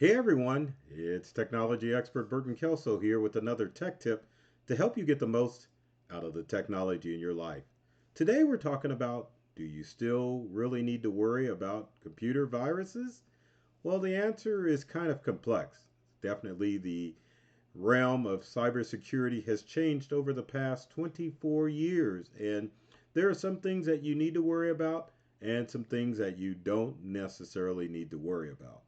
Hey everyone, it's technology expert Burton Kelso here with another tech tip to help you get the most out of the technology in your life. Today we're talking about, do you still really need to worry about computer viruses? Well, the answer is kind of complex. Definitely the realm of cybersecurity has changed over the past 24 years, and there are some things that you need to worry about and some things that you don't necessarily need to worry about.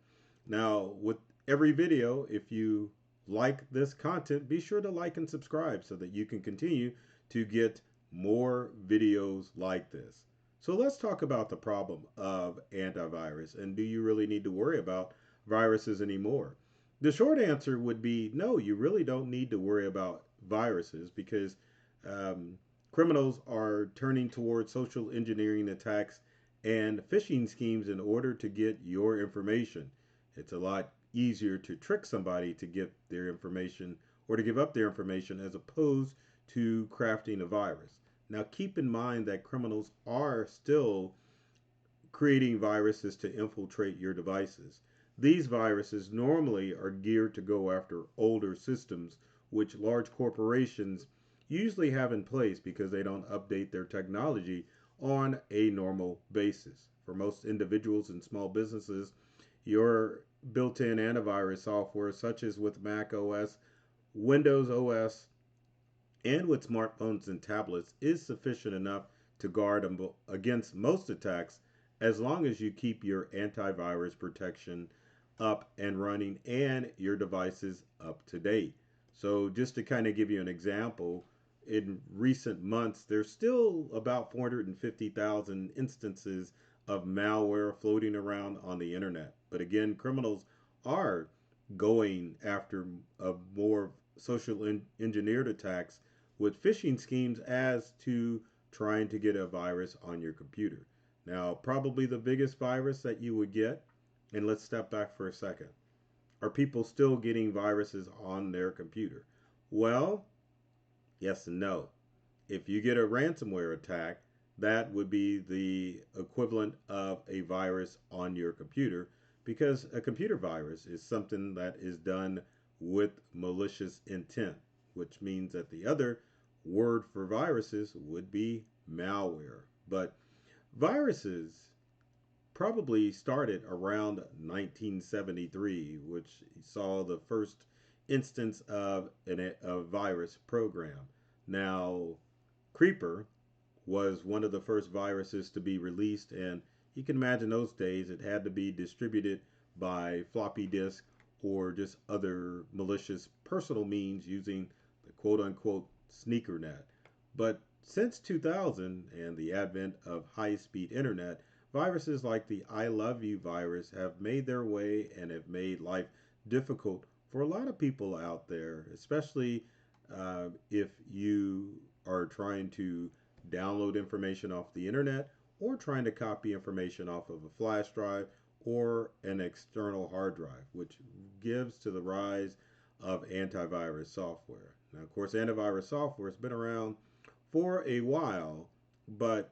Now, with every video, if you like this content, be sure to like and subscribe so that you can continue to get more videos like this. So let's talk about the problem of antivirus, and do you really need to worry about viruses anymore? The short answer would be no, you really don't need to worry about viruses because um, criminals are turning towards social engineering attacks and phishing schemes in order to get your information. It's a lot easier to trick somebody to get their information or to give up their information as opposed to crafting a virus. Now, keep in mind that criminals are still creating viruses to infiltrate your devices. These viruses normally are geared to go after older systems, which large corporations usually have in place because they don't update their technology on a normal basis. For most individuals and small businesses, your built in antivirus software, such as with Mac OS, Windows OS, and with smartphones and tablets is sufficient enough to guard against most attacks as long as you keep your antivirus protection up and running and your devices up to date. So, just to kind of give you an example, in recent months, there's still about 450,000 instances of malware floating around on the internet. But again, criminals are going after more social engineered attacks with phishing schemes as to trying to get a virus on your computer. Now, probably the biggest virus that you would get, and let's step back for a second. Are people still getting viruses on their computer? Well, yes and no. If you get a ransomware attack, that would be the equivalent of a virus on your computer because a computer virus is something that is done with malicious intent, which means that the other word for viruses would be malware. But viruses probably started around 1973, which saw the first instance of a virus program. Now, Creeper was one of the first viruses to be released, and you can imagine those days it had to be distributed by floppy disk or just other malicious personal means using the quote unquote sneaker net. But since 2000 and the advent of high speed internet, viruses like the I Love You virus have made their way and have made life difficult for a lot of people out there, especially if you are trying to download information off the internet or trying to copy information off of a flash drive or an external hard drive, which gives to the rise of antivirus software. Now, of course, antivirus software has been around for a while, but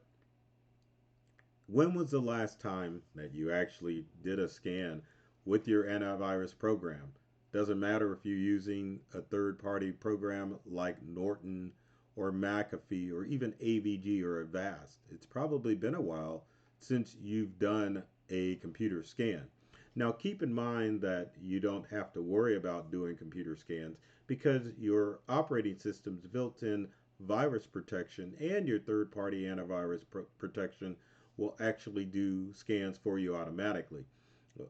when was the last time that you actually did a scan with your antivirus program? Doesn't matter if you're using a third party program like Norton or McAfee or even AVG or Avast. It's probably been a while since you've done a computer scan. Now, keep in mind that you don't have to worry about doing computer scans because your operating system's built in virus protection and your third party antivirus protection will actually do scans for you automatically.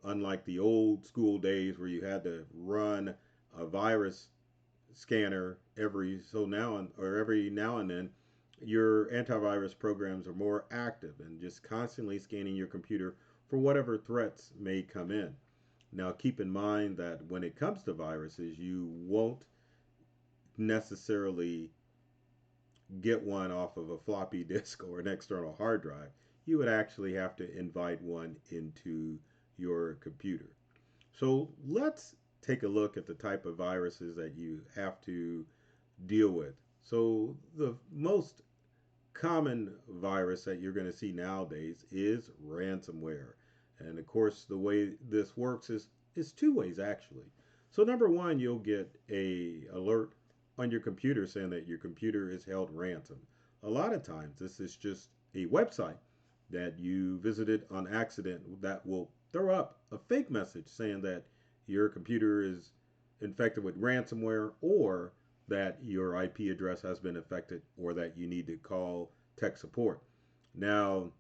Unlike the old school days where you had to run a virus scanner every now and then, your antivirus programs are more active and just constantly scanning your computer for whatever threats may come in. Now, keep in mind that when it comes to viruses, you won't necessarily get one off of a floppy disk or an external hard drive. You would actually have to invite one into your computer. So let's take a look at the type of viruses that you have to deal with. So the most common virus that you're going to see nowadays is ransomware. And of course, the way this works is two ways actually. So number one, you'll get a alert on your computer saying that your computer is held ransom. A lot of times, this is just a website that you visited on accident that will throw up a fake message saying that your computer is infected with ransomware, or that your IP address has been affected, or that you need to call tech support. Now,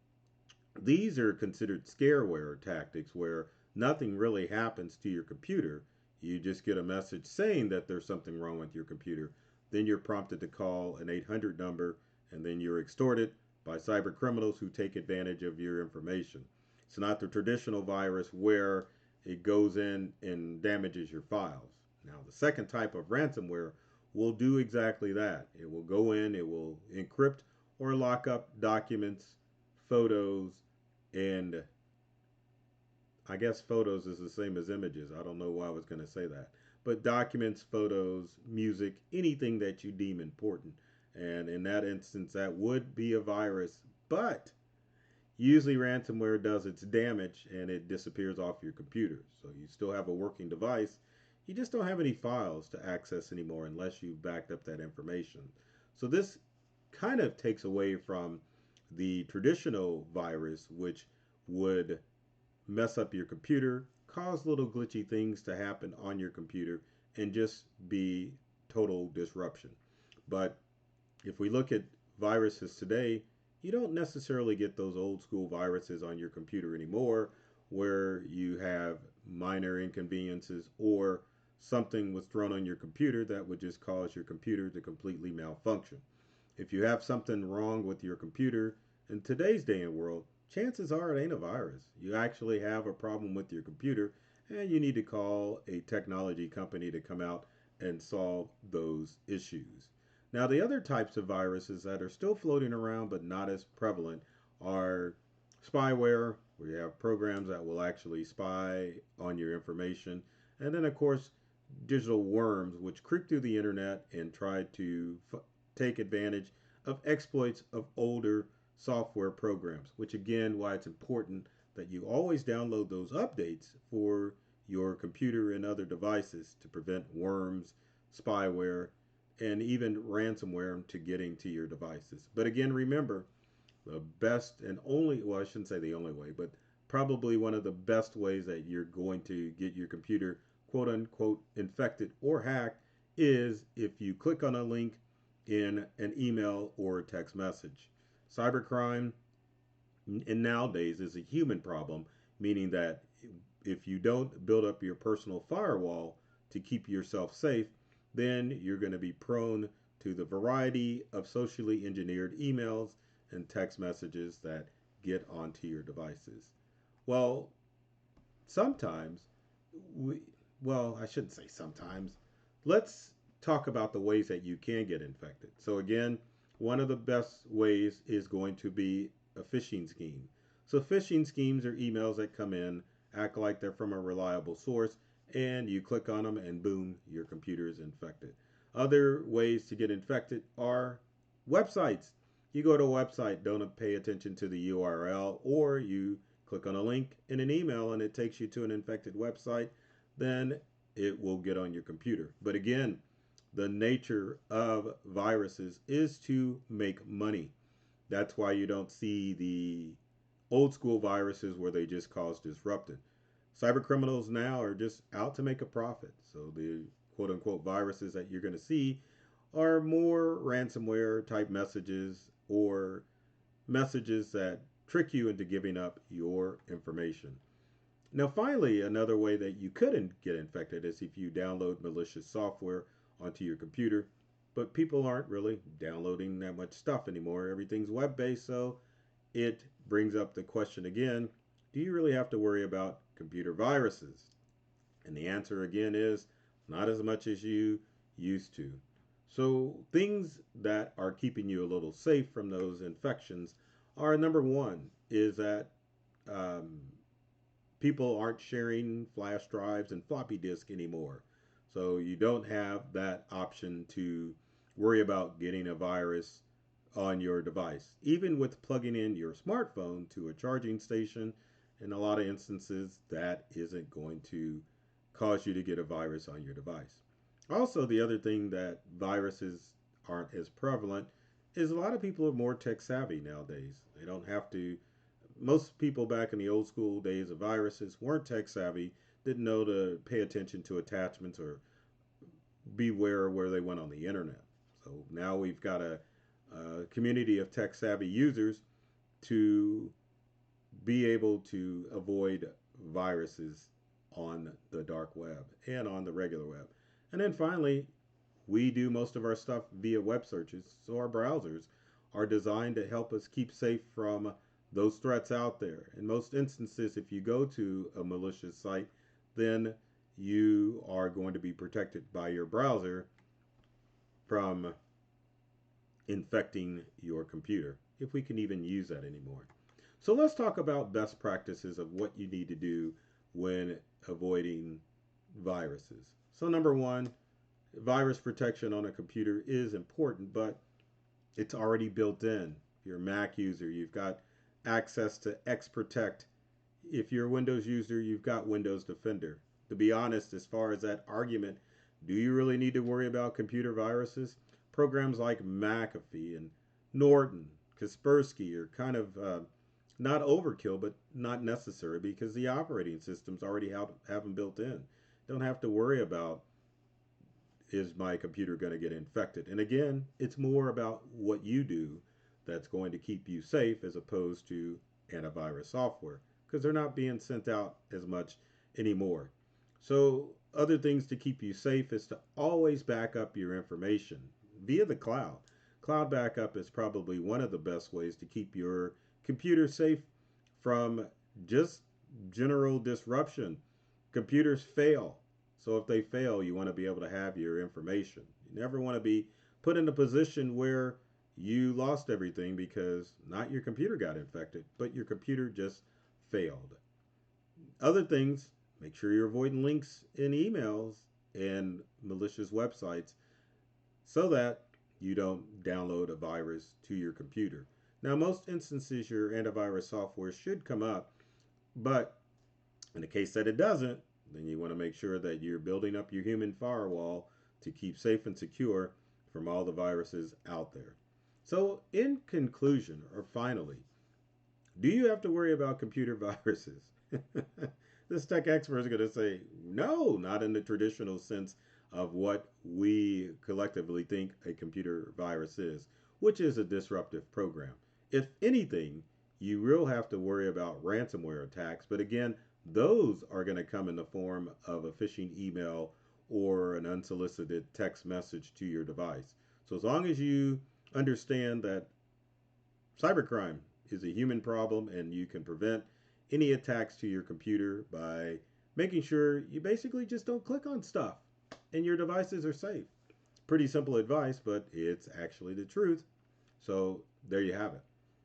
these are considered scareware tactics where nothing really happens to your computer. You just get a message saying that there's something wrong with your computer. Then you're prompted to call an 800 number, and then you're extorted by cybercriminals who take advantage of your information. It's not the traditional virus where it goes in and damages your files. Now, the second type of ransomware will do exactly that. It will go in, it will encrypt or lock up documents, photos, and I guess photos is the same as images. I don't know why I was going to say that. But documents, photos, music, anything that you deem important. And in that instance, that would be a virus. But usually ransomware does its damage and it disappears off your computer. So you still have a working device. You just don't have any files to access anymore unless you've backed up that information. So this kind of takes away from the traditional virus, which would mess up your computer, cause little glitchy things to happen on your computer, and just be total disruption. But if we look at viruses today, you don't necessarily get those old school viruses on your computer anymore where you have minor inconveniences or something was thrown on your computer that would just cause your computer to completely malfunction. If you have something wrong with your computer in today's day and world, chances are it ain't a virus. You actually have a problem with your computer and you need to call a technology company to come out and solve those issues. Now, the other types of viruses that are still floating around but not as prevalent are spyware, where you have programs that will actually spy on your information. And then, of course, digital worms, which creep through the internet and try to take advantage of exploits of older software programs, which again, why it's important that you always download those updates for your computer and other devices to prevent worms, spyware, and even ransomware to getting to your devices. But again, remember, the best and only, well, I shouldn't say the only way, but probably one of the best ways that you're going to get your computer quote unquote infected or hacked is if you click on a link in an email or a text message. Cybercrime and nowadays is a human problem, meaning that if you don't build up your personal firewall to keep yourself safe, then you're going to be prone to the variety of socially engineered emails and text messages that get onto your devices. Well, sometimes we, well, I shouldn't say sometimes. Let's talk about the ways that you can get infected. So, again, one of the best ways is going to be a phishing scheme. So, phishing schemes are emails that come in, act like they're from a reliable source, and you click on them, and boom, your computer is infected. Other ways to get infected are websites. You go to a website, don't pay attention to the URL, or you click on a link in an email and it takes you to an infected website, then it will get on your computer. But again, the nature of viruses is to make money. That's why you don't see the old school viruses where they just cause disruption. Cyber criminals now are just out to make a profit. So the quote unquote viruses that you're going to see are more ransomware type messages or messages that trick you into giving up your information. Now, finally, another way that you couldn't get infected is if you download malicious software onto your computer. But people aren't really downloading that much stuff anymore. Everything's web based, so it brings up the question again, do you really have to worry about computer viruses? And the answer again is not as much as you used to. So, things that are keeping you a little safe from those infections are number one, is that um, people aren't sharing flash drives and floppy disk anymore. So, you don't have that option to worry about getting a virus on your device. Even with plugging in your smartphone to a charging station, in a lot of instances, that isn't going to cause you to get a virus on your device. Also, the other thing that viruses aren't as prevalent is a lot of people are more tech savvy nowadays. They don't have to. Most people back in the old school days of viruses weren't tech savvy, didn't know to pay attention to attachments or beware where they went on the internet. So now we've got a community of tech savvy users to be able to avoid viruses on the dark web and on the regular web. And then finally, we do most of our stuff via web searches, so our browsers are designed to help us keep safe from those threats out there. In most instances, if you go to a malicious site, then you are going to be protected by your browser from infecting your computer, if we can even use that anymore. So let's talk about best practices of what you need to do when avoiding viruses. So number one, virus protection on a computer is important, but it's already built in. If you're a Mac user, you've got access to Xprotect. If you're a Windows user, you've got Windows Defender. To be honest, as far as that argument, do you really need to worry about computer viruses? Programs like McAfee and Norton, Kaspersky are kind of not overkill, but not necessary because the operating systems already have them built in. Don't have to worry about, is my computer going to get infected? And again, it's more about what you do that's going to keep you safe as opposed to antivirus software, because they're not being sent out as much anymore. So other things to keep you safe is to always back up your information via the cloud. Cloud backup is probably one of the best ways to keep your computer safe from just general disruption. Computers fail. So if they fail, you want to be able to have your information. You never want to be put in a position where you lost everything because not your computer got infected, but your computer just failed. Other things, make sure you're avoiding links in emails and malicious websites so that you don't download a virus to your computer. Now, most instances, your antivirus software should come up, but in the case that it doesn't, then you want to make sure that you're building up your human firewall to keep safe and secure from all the viruses out there. So, in conclusion, or finally, do you have to worry about computer viruses? This tech expert is going to say, no, not in the traditional sense of what we collectively think a computer virus is, which is a disruptive program. If anything, you will have to worry about ransomware attacks, but again, those are going to come in the form of a phishing email or an unsolicited text message to your device. So as long as you understand that cybercrime is a human problem and you can prevent any attacks to your computer by making sure you basically just don't click on stuff and your devices are safe. Pretty simple advice, but it's actually the truth. So there you have it.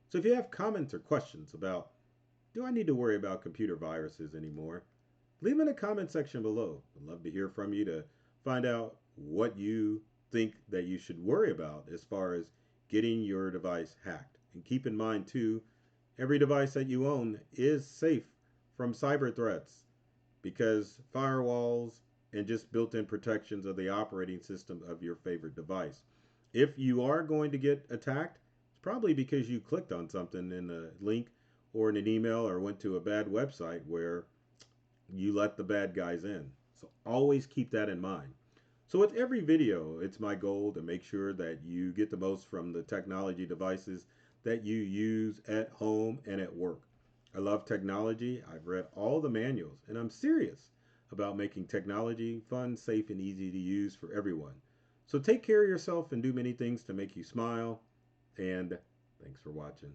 So if you have comments or questions about, do I need to worry about computer viruses anymore? Leave them in the comment section below. I'd love to hear from you to find out what you think that you should worry about as far as getting your device hacked. And keep in mind too, every device that you own is safe from cyber threats because firewalls and just built-in protections of the operating system of your favorite device. If you are going to get attacked, it's probably because you clicked on something in a link or in an email or went to a bad website where you let the bad guys in. So always keep that in mind. So with every video, it's my goal to make sure that you get the most from the technology devices that you use at home and at work. I love technology. I've read all the manuals and I'm serious about making technology fun, safe, and easy to use for everyone. So take care of yourself and do many things to make you smile. And thanks for watching.